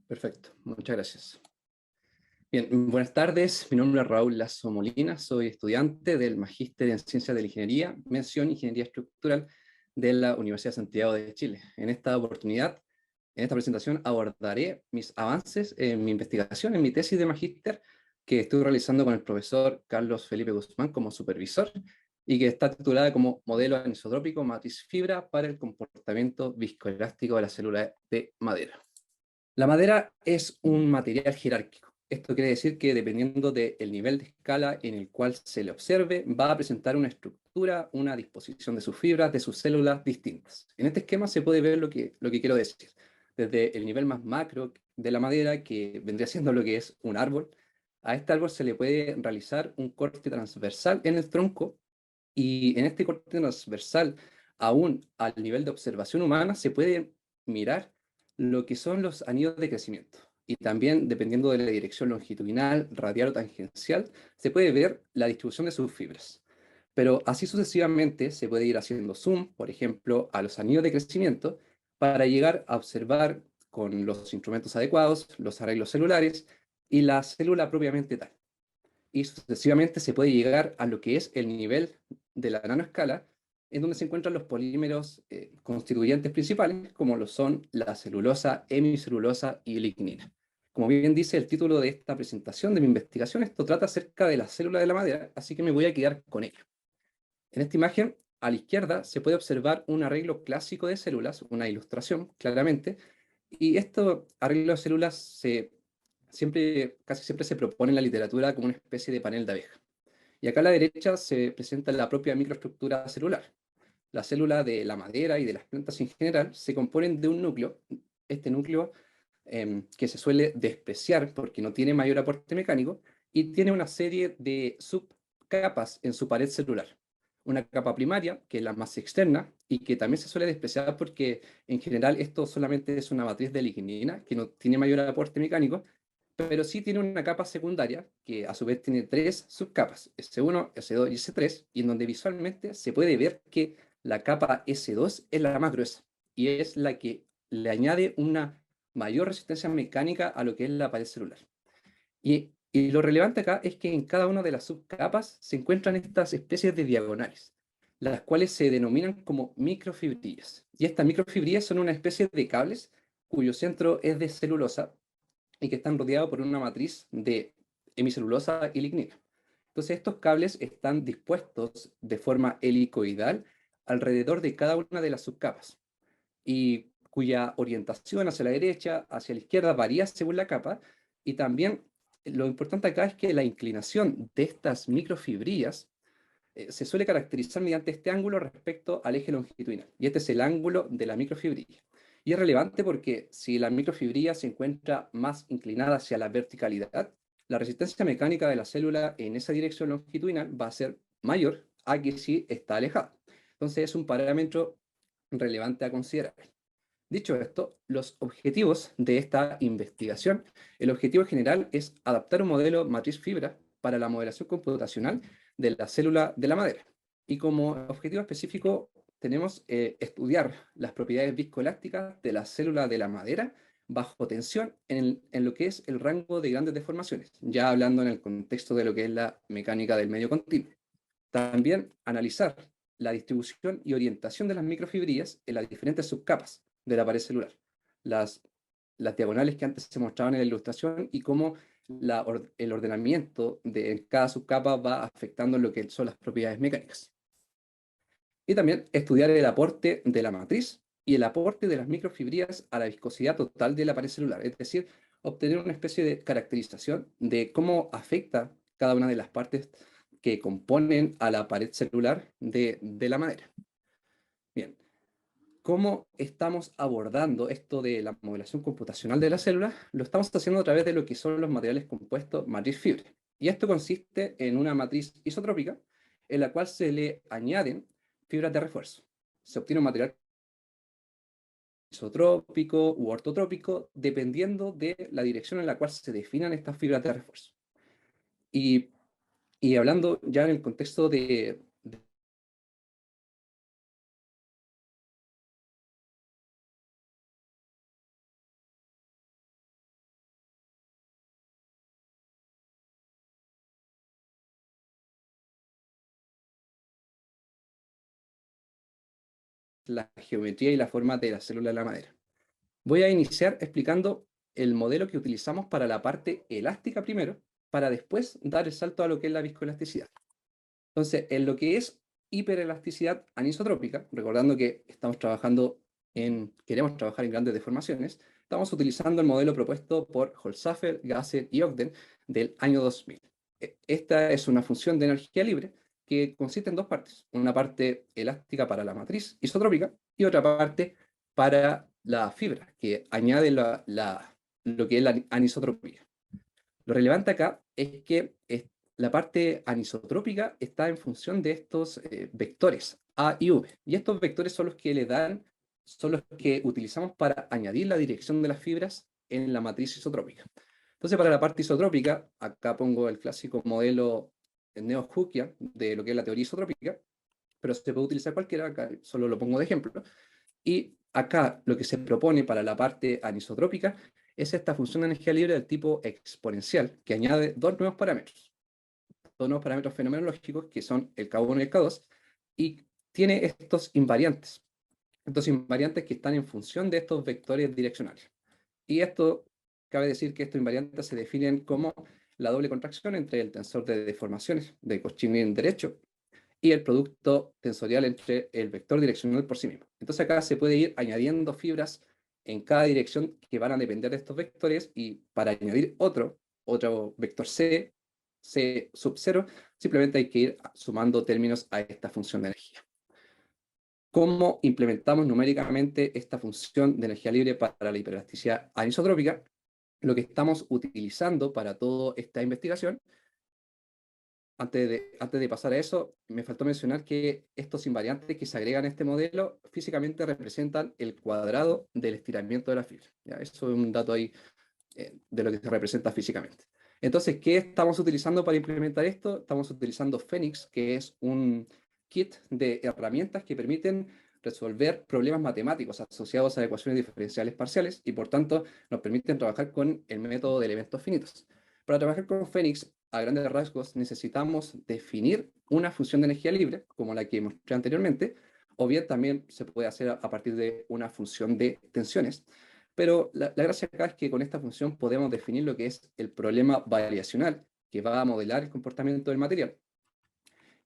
Perfecto, muchas gracias. Bien, buenas tardes. Mi nombre es Raúl Lazo Molina, soy estudiante del Magíster en Ciencias de la Ingeniería, mención Ingeniería Estructural de la Universidad de Santiago de Chile. En esta oportunidad, en esta presentación, abordaré mis avances en mi investigación, en mi tesis de magíster, que estoy realizando con el profesor Carlos Felipe Guzmán como supervisor, y que está titulada como Modelo anisotrópico matriz fibra para el comportamiento viscoelástico de la célula de madera. La madera es un material jerárquico. Esto quiere decir que dependiendo del nivel de escala en el cual se le observe, va a presentar una estructura, una disposición de sus fibras, de sus células distintas. En este esquema se puede ver lo que quiero decir. Desde el nivel más macro de la madera, que vendría siendo lo que es un árbol, a este árbol se le puede realizar un corte transversal en el tronco, y en este corte transversal, aún al nivel de observación humana, se puede mirar lo que son los anillos de crecimiento. Y también, dependiendo de la dirección longitudinal, radial o tangencial, se puede ver la distribución de sus fibras. Pero así sucesivamente se puede ir haciendo zoom, por ejemplo, a los anillos de crecimiento, para llegar a observar con los instrumentos adecuados los arreglos celulares y la célula propiamente tal. Y sucesivamente se puede llegar a lo que es el nivel de la nanoescala, en donde se encuentran los polímeros constituyentes principales, como lo son la celulosa, hemicelulosa y lignina. Como bien dice el título de esta presentación de mi investigación, esto trata acerca de la célula de la madera, así que me voy a quedar con ello. En esta imagen, a la izquierda, se puede observar un arreglo clásico de células, una ilustración, claramente, y este arreglo de células casi siempre se propone en la literatura como una especie de panel de abeja. Y acá a la derecha se presenta la propia microestructura celular. La célula de la madera y de las plantas en general se componen de un núcleo. Este núcleo, que se suele despreciar porque no tiene mayor aporte mecánico, y tiene una serie de subcapas en su pared celular. Una capa primaria, que es la más externa, y que también se suele despreciar porque en general esto solamente es una matriz de lignina, que no tiene mayor aporte mecánico, pero sí tiene una capa secundaria, que a su vez tiene tres subcapas, S1, S2 y S3, y en donde visualmente se puede ver que la capa S2 es la más gruesa, y es la que le añade una mayor resistencia mecánica a lo que es la pared celular. Y lo relevante acá es que en cada una de las subcapas se encuentran estas especies de diagonales, las cuales se denominan como microfibrillas. Y estas microfibrillas son una especie de cables cuyo centro es de celulosa y que están rodeados por una matriz de hemicelulosa y lignina. Entonces estos cables están dispuestos de forma helicoidal alrededor de cada una de las subcapas, y cuya orientación hacia la derecha, hacia la izquierda varía según la capa, y también lo importante acá es que la inclinación de estas microfibrillas se suele caracterizar mediante este ángulo respecto al eje longitudinal, y este es el ángulo de la microfibrilla. Y es relevante porque si la microfibrilla se encuentra más inclinada hacia la verticalidad, la resistencia mecánica de la célula en esa dirección longitudinal va a ser mayor a que si está alejada. Entonces es un parámetro relevante a considerar. Dicho esto, los objetivos de esta investigación, el objetivo general es adaptar un modelo matriz fibra para la modelación computacional de la célula de la madera. Y como objetivo específico tenemos estudiar las propiedades viscoelásticas de la célula de la madera bajo tensión en lo que es el rango de grandes deformaciones, ya hablando en el contexto de lo que es la mecánica del medio continuo. También analizar la distribución y orientación de las microfibrillas en las diferentes subcapas de la pared celular, las, las diagonales que antes se mostraban en la ilustración, y cómo el ordenamiento de cada subcapa va afectando lo que son las propiedades mecánicas. Y también estudiar el aporte de la matriz y el aporte de las microfibrillas a la viscosidad total de la pared celular, es decir, obtener una especie de caracterización de cómo afecta cada una de las partes que componen a la pared celular de la madera. Bien, ¿cómo estamos abordando esto de la modelación computacional de la célula? Lo estamos haciendo a través de lo que son los materiales compuestos matriz fibra. Y esto consiste en una matriz isotrópica en la cual se le añaden fibras de refuerzo. Se obtiene un material isotrópico u ortotrópico dependiendo de la dirección en la cual se definan estas fibras de refuerzo. Y, y hablando ya en el contexto de la geometría y la forma de la célula de la madera. Voy a iniciar explicando el modelo que utilizamos para la parte elástica primero, para después dar el salto a lo que es la viscoelasticidad. Entonces, en lo que es hiperelasticidad anisotrópica, recordando que queremos trabajar en grandes deformaciones, estamos utilizando el modelo propuesto por Holzapfel, Gasser y Ogden del año 2000. Esta es una función de energía libre que consiste en dos partes. Una parte elástica para la matriz isotrópica y otra parte para la fibra, que añade lo que es la anisotropía. Lo relevante acá es que la parte anisotrópica está en función de estos vectores A y V. Y estos vectores son son los que utilizamos para añadir la dirección de las fibras en la matriz isotrópica. Entonces, para la parte isotrópica, acá pongo el clásico modelo neo-Hookean de lo que es la teoría isotrópica, pero se puede utilizar cualquiera, acá solo lo pongo de ejemplo. Y acá lo que se propone para la parte anisotrópica es esta función de energía libre del tipo exponencial, que añade dos nuevos parámetros fenomenológicos, que son el K1 y el K2, y tiene estos invariantes que están en función de estos vectores direccionales. Y cabe decir que estos invariantes se definen como la doble contracción entre el tensor de deformaciones de Cauchy-Green derecho y el producto tensorial entre el vector direccional por sí mismo. Entonces acá se puede ir añadiendo fibras en cada dirección que van a depender de estos vectores, y para añadir otro vector C sub 0, simplemente hay que ir sumando términos a esta función de energía. ¿Cómo implementamos numéricamente esta función de energía libre para la hiperelasticidad anisotrópica? Lo que estamos utilizando para toda esta investigación, antes de pasar a eso, me faltó mencionar que estos invariantes que se agregan a este modelo físicamente representan el cuadrado del estiramiento de la fibra. ¿Ya? Eso es un dato ahí de lo que se representa físicamente. Entonces, ¿qué estamos utilizando para implementar esto? Estamos utilizando Phoenix, que es un kit de herramientas que permiten resolver problemas matemáticos asociados a ecuaciones diferenciales parciales, y por tanto nos permiten trabajar con el método de elementos finitos. Para trabajar con Phoenix, a grandes rasgos, necesitamos definir una función de energía libre, como la que mostré anteriormente, o bien también se puede hacer a partir de una función de tensiones. Pero la gracia acá es que con esta función podemos definir lo que es el problema variacional, que va a modelar el comportamiento del material.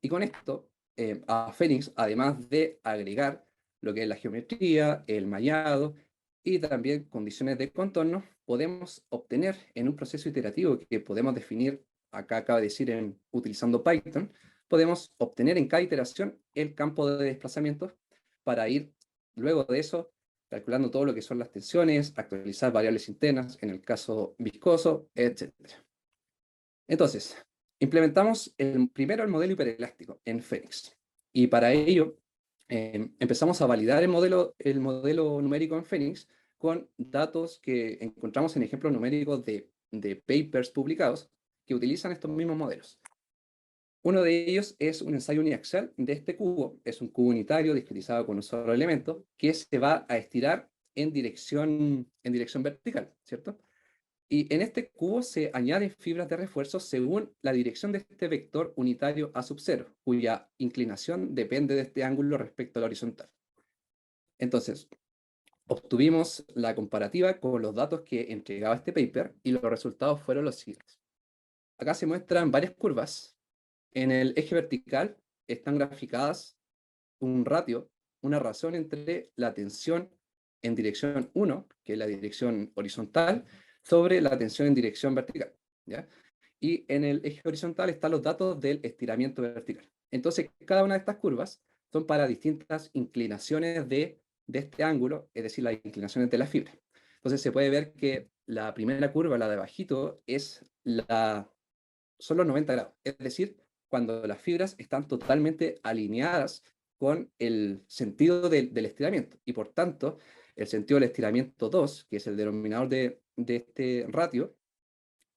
Y con esto, a Phoenix, además de agregar lo que es la geometría, el mallado y también condiciones de contorno, podemos obtener en un proceso iterativo que podemos definir, acá acaba de decir utilizando Python, podemos obtener en cada iteración el campo de desplazamiento para ir luego de eso calculando todo lo que son las tensiones, actualizar variables internas, en el caso viscoso, etc. Entonces, implementamos primero el modelo hiperelástico en Phoenix. Y para ello, empezamos a validar el modelo numérico en Phoenix con datos que encontramos en ejemplos numéricos de papers publicados que utilizan estos mismos modelos. Uno de ellos es un ensayo uniaxial de este cubo. Es un cubo unitario discretizado con un solo elemento que se va a estirar en dirección vertical, ¿cierto? Y en este cubo se añaden fibras de refuerzo según la dirección de este vector unitario A sub 0, cuya inclinación depende de este ángulo respecto a la horizontal. Entonces, obtuvimos la comparativa con los datos que entregaba este paper y los resultados fueron los siguientes. Acá se muestran varias curvas. En el eje vertical están graficadas un ratio, una razón entre la tensión en dirección 1, que es la dirección horizontal, sobre la tensión en dirección vertical, ¿ya? Y en el eje horizontal están los datos del estiramiento vertical. Entonces, cada una de estas curvas son para distintas inclinaciones de este ángulo, es decir, las inclinaciones de la fibra. Entonces, se puede ver que la primera curva, la de abajito, son los 90 grados, es decir, cuando las fibras están totalmente alineadas con el sentido del estiramiento, y por tanto, el sentido del estiramiento 2, que es el denominador de este ratio,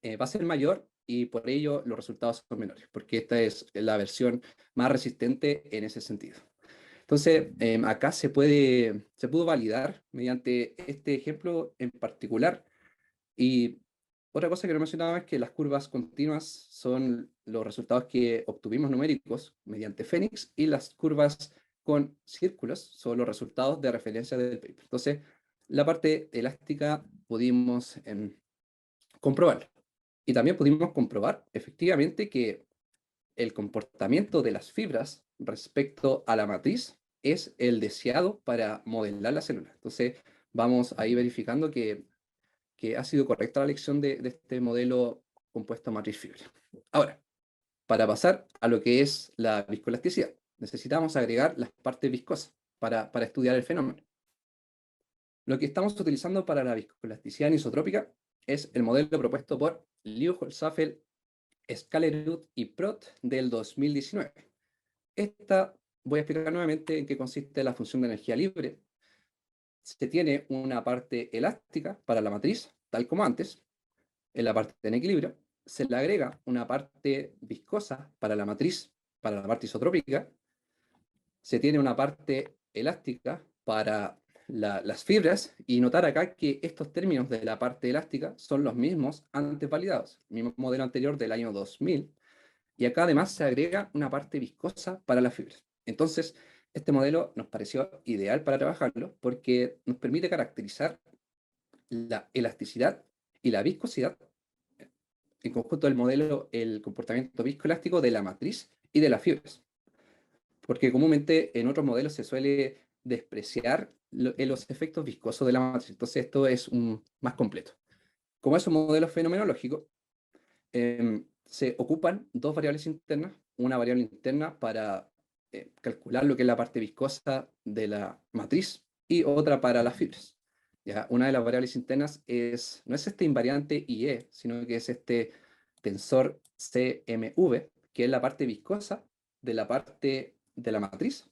va a ser mayor, y por ello los resultados son menores, porque esta es la versión más resistente en ese sentido. Entonces, acá se pudo validar mediante este ejemplo en particular. Y otra cosa que no mencionaba es que las curvas continuas son los resultados que obtuvimos numéricos mediante Phoenix, y las curvas con círculos son los resultados de referencia del paper. Entonces, la parte elástica pudimos comprobarlo. Y también pudimos comprobar efectivamente que el comportamiento de las fibras respecto a la matriz es el deseado para modelar la célula. Entonces, vamos ahí verificando que ha sido correcta la elección de este modelo compuesto matriz-fibra. Ahora, para pasar a lo que es la viscoelasticidad, necesitamos agregar las partes viscosas para estudiar el fenómeno. Lo que estamos utilizando para la viscoelasticidad anisotrópica es el modelo propuesto por Liu, Holzapfel, Scaleruth y Prot del 2019. Voy a explicar nuevamente en qué consiste la función de energía libre. Se tiene una parte elástica para la matriz, tal como antes, en la parte en equilibrio. Se le agrega una parte viscosa para la matriz, para la parte isotrópica. Se tiene una parte elástica para las fibras, y notar acá que estos términos de la parte elástica son los mismos antes validados, el mismo modelo anterior del año 2000, y acá además se agrega una parte viscosa para las fibras. Entonces, este modelo nos pareció ideal para trabajarlo porque nos permite caracterizar la elasticidad y la viscosidad en conjunto del modelo, el comportamiento viscoelástico de la matriz y de las fibras. Porque comúnmente en otros modelos se suele despreciar los efectos viscosos de la matriz. Entonces esto es más completo. Como es un modelo fenomenológico, se ocupan dos variables internas, una variable interna para calcular lo que es la parte viscosa de la matriz y otra para las fibras. ¿Ya? Una de las variables internas no es este invariante IE, sino que es este tensor CMV, que es la parte viscosa de la parte de la matriz,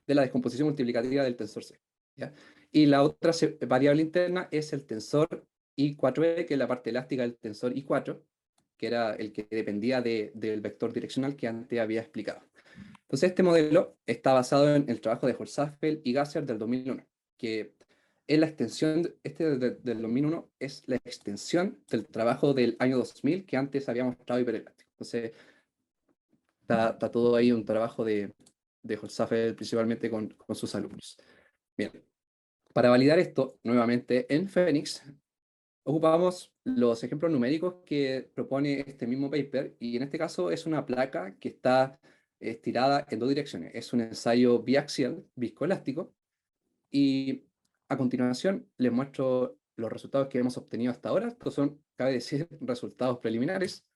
de la descomposición multiplicativa del tensor C. ¿Ya? Y la otra variable interna es el tensor I4E, que es la parte elástica del tensor I4, que era el que dependía del vector direccional que antes había explicado. Entonces, este modelo está basado en el trabajo de Holzapfel y Gasser del 2001, que es la extensión, del 2001 es la extensión del trabajo del año 2000 que antes había mostrado hiperelástico. Entonces, está todo ahí un trabajo de Holzapfel principalmente con sus alumnos. Bien, para validar esto, nuevamente en Phoenix, ocupamos los ejemplos numéricos que propone este mismo paper, y en este caso es una placa que está estirada en dos direcciones. Es un ensayo biaxial viscoelástico, y a continuación les muestro los resultados que hemos obtenido hasta ahora. Estos son, cabe decir, resultados preliminares.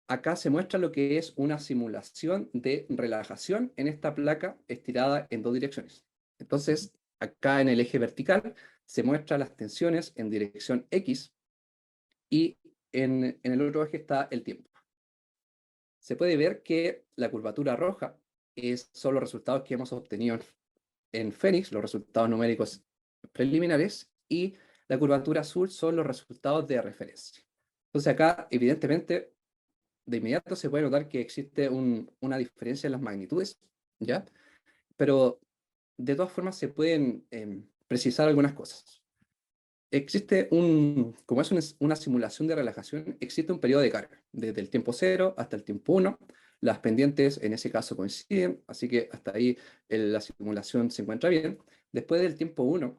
Acá se muestra lo que es una simulación de relajación en esta placa estirada en dos direcciones. Entonces, acá en el eje vertical se muestran las tensiones en dirección X, y en el otro eje está el tiempo. Se puede ver que la curvatura roja son los resultados que hemos obtenido en Phoenix, los resultados numéricos preliminares, y la curvatura azul son los resultados de referencia. Entonces acá, evidentemente, de inmediato se puede notar que existe una diferencia en las magnitudes, ¿ya? Pero de todas formas se pueden precisar algunas cosas. Como es una simulación de relajación, existe un periodo de carga, desde el tiempo 0 hasta el tiempo 1. Las pendientes en ese caso coinciden, así que hasta ahí la simulación se encuentra bien. Después del tiempo 1,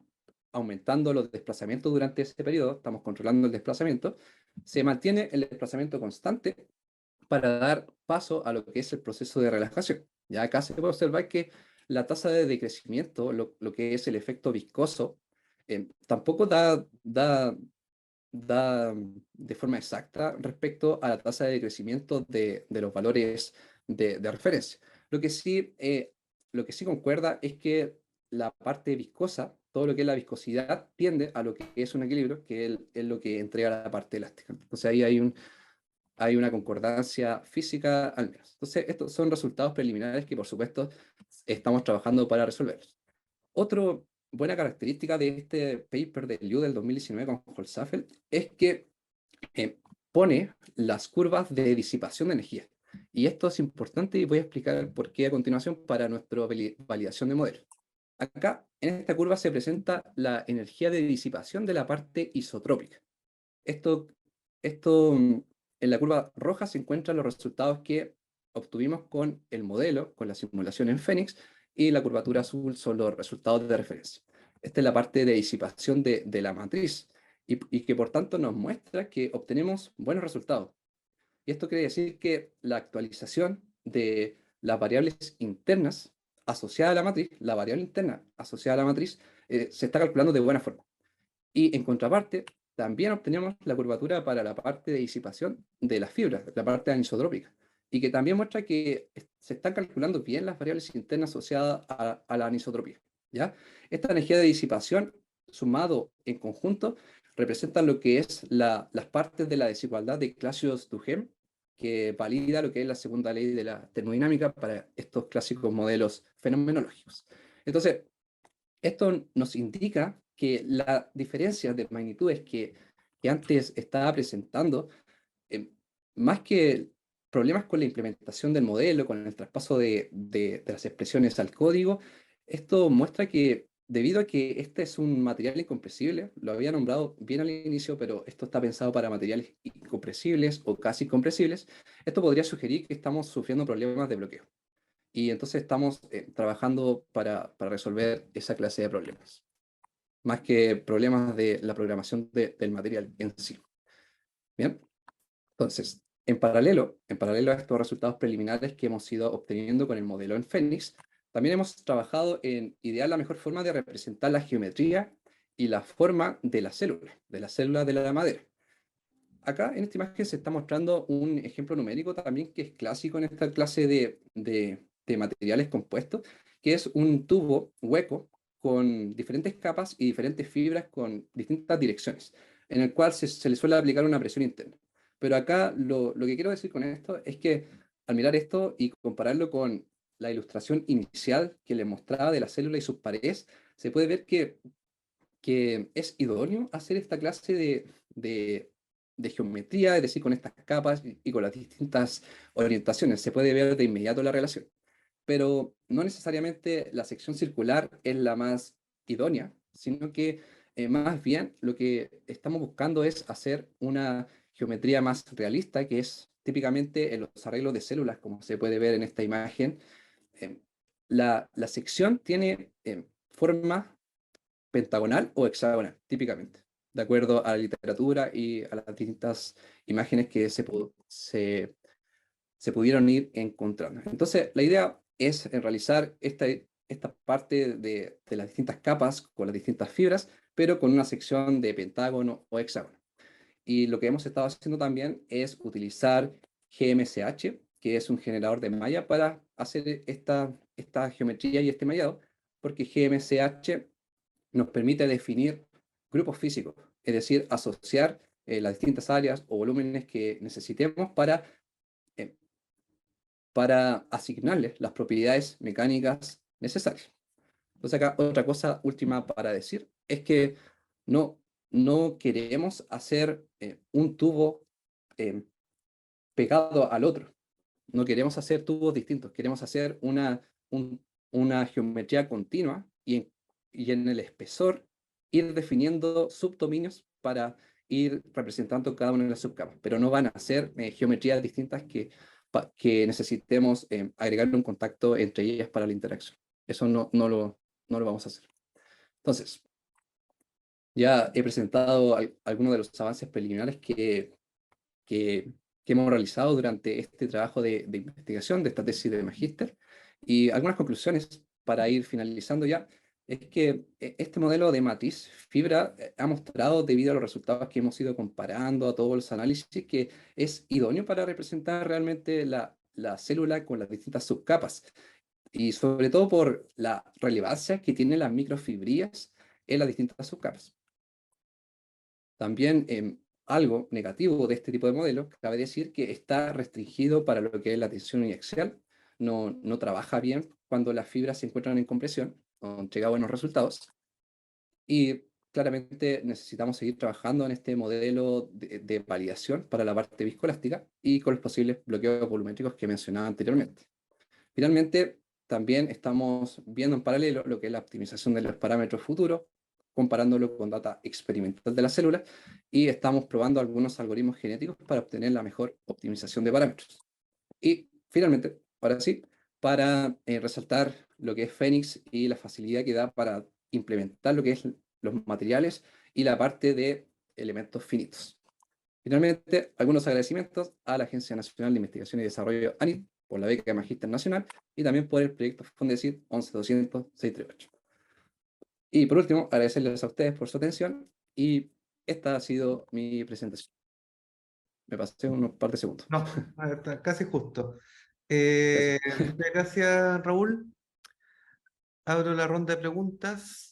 aumentando los desplazamientos durante ese periodo, estamos controlando el desplazamiento, se mantiene el desplazamiento constante para dar paso a lo que es el proceso de relajación. Ya acá se puede observar que la tasa de decrecimiento, lo que es el efecto viscoso, tampoco da de forma exacta respecto a la tasa de decrecimiento de los valores de referencia. Lo que sí concuerda es que la parte viscosa, todo lo que es la viscosidad, tiende a lo que es un equilibrio, que es lo que entrega la parte elástica. Entonces ahí hay una concordancia física al menos. Entonces, estos son resultados preliminares que, por supuesto, estamos trabajando para resolverlos. Otra buena característica de este paper de Liu del 2019 con Holzapfel es que pone las curvas de disipación de energía. Y esto es importante, y voy a explicar por qué a continuación para nuestra validación de modelo. Acá, en esta curva, se presenta la energía de disipación de la parte isotrópica. Esto, en la curva roja se encuentran los resultados que obtuvimos con el modelo, con la simulación en Phoenix, y la curvatura azul son los resultados de referencia. Esta es la parte de disipación de la matriz y que por tanto nos muestra que obtenemos buenos resultados. Y esto quiere decir que la actualización de las variables internas asociadas a la matriz, la variable interna asociada a la matriz, se está calculando de buena forma. Y en contraparte, también obtenemos la curvatura para la parte de disipación de las fibras, la parte anisotrópica, y que también muestra que se están calculando bien las variables internas asociadas a la anisotropía, ¿ya? Esta energía de disipación, sumado en conjunto, representan lo que es las partes de la desigualdad de Clausius-Duhem, que valida lo que es la segunda ley de la termodinámica para estos clásicos modelos fenomenológicos. Entonces, esto nos indica que la diferencia de magnitudes que antes estaba presentando, eh, más que problemas con la implementación del modelo, con el traspaso de las expresiones al código, esto muestra que debido a que este es un material incompresible, lo había nombrado bien al inicio, pero esto está pensado para materiales incompresibles o casi incompresibles, esto podría sugerir que estamos sufriendo problemas de bloqueo. Y entonces estamos trabajando para resolver esa clase de problemas, más que problemas de la programación del material en sí. Bien, entonces, en paralelo a estos resultados preliminares que hemos ido obteniendo con el modelo en Phoenix, también hemos trabajado en idear la mejor forma de representar la geometría y la forma de la célula de la madera. Acá en esta imagen se está mostrando un ejemplo numérico también que es clásico en esta clase de materiales compuestos, que es un tubo hueco con diferentes capas y diferentes fibras con distintas direcciones, en el cual se le suele aplicar una presión interna. Pero acá lo que quiero decir con esto es que al mirar esto y compararlo con la ilustración inicial que les mostraba de la célula y sus paredes, se puede ver que es idóneo hacer esta clase de geometría, es decir, con estas capas y con las distintas orientaciones. Se puede ver de inmediato la relación. Pero no necesariamente la sección circular es la más idónea, sino que más bien lo que estamos buscando es hacer una geometría más realista, que es típicamente en los arreglos de células, como se puede ver en esta imagen. Eh, la sección tiene forma pentagonal o hexagonal, típicamente, de acuerdo a la literatura y a las distintas imágenes que se pudieron ir encontrando. Entonces, la idea es realizar esta parte de las distintas capas con las distintas fibras, pero con una sección de pentágono o hexágono. Y lo que hemos estado haciendo también es utilizar GMSH, que es un generador de malla, para hacer esta geometría y este mallado, porque GMSH nos permite definir grupos físicos, es decir, asociar las distintas áreas o volúmenes que necesitemos eh, para asignarles las propiedades mecánicas necesarias. Entonces acá otra cosa última para decir es que no, no queremos hacer un tubo eh, pegado al otro. No queremos hacer tubos distintos, queremos hacer una geometría continua y en el espesor ir definiendo subdominios para ir representando cada una de las subcapas, pero no van a ser geometrías distintas que necesitemos agregar un contacto entre ellas para la interacción. Eso no lo vamos a hacer. Entonces, ya he presentado algunos de los avances preliminares que, que hemos realizado durante este trabajo de investigación, de esta tesis de magíster, y algunas conclusiones para ir finalizando ya, es que este modelo de matriz fibra ha mostrado, debido a los resultados que hemos ido comparando a todos los análisis, que es idóneo para representar realmente la célula con las distintas subcapas, y sobre todo por la relevancia que tienen las microfibrillas en las distintas subcapas. También algo negativo de este tipo de modelo, cabe decir que está restringido para lo que es la tensión uniaxial, no trabaja bien cuando las fibras se encuentran en compresión, no entrega buenos resultados, y claramente necesitamos seguir trabajando en este modelo de validación para la parte viscoelástica y con los posibles bloqueos volumétricos que mencionaba anteriormente. Finalmente, también estamos viendo en paralelo lo que es la optimización de los parámetros futuros, comparándolo con data experimental de las células, y estamos probando algunos algoritmos genéticos para obtener la mejor optimización de parámetros. Y finalmente, ahora sí, para resaltar lo que es Phoenix y la facilidad que da para implementar lo que es los materiales y la parte de elementos finitos. Finalmente, algunos agradecimientos a la Agencia Nacional de Investigación y Desarrollo, ANID, por la beca de Magíster Nacional y también por el proyecto Fondesit 11-200-638. Y por último, agradecerles a ustedes por su atención y esta ha sido mi presentación. Me pasé unos par de segundos. No, está casi justo. Gracias. Muchas gracias, Raúl. Abro la ronda de preguntas.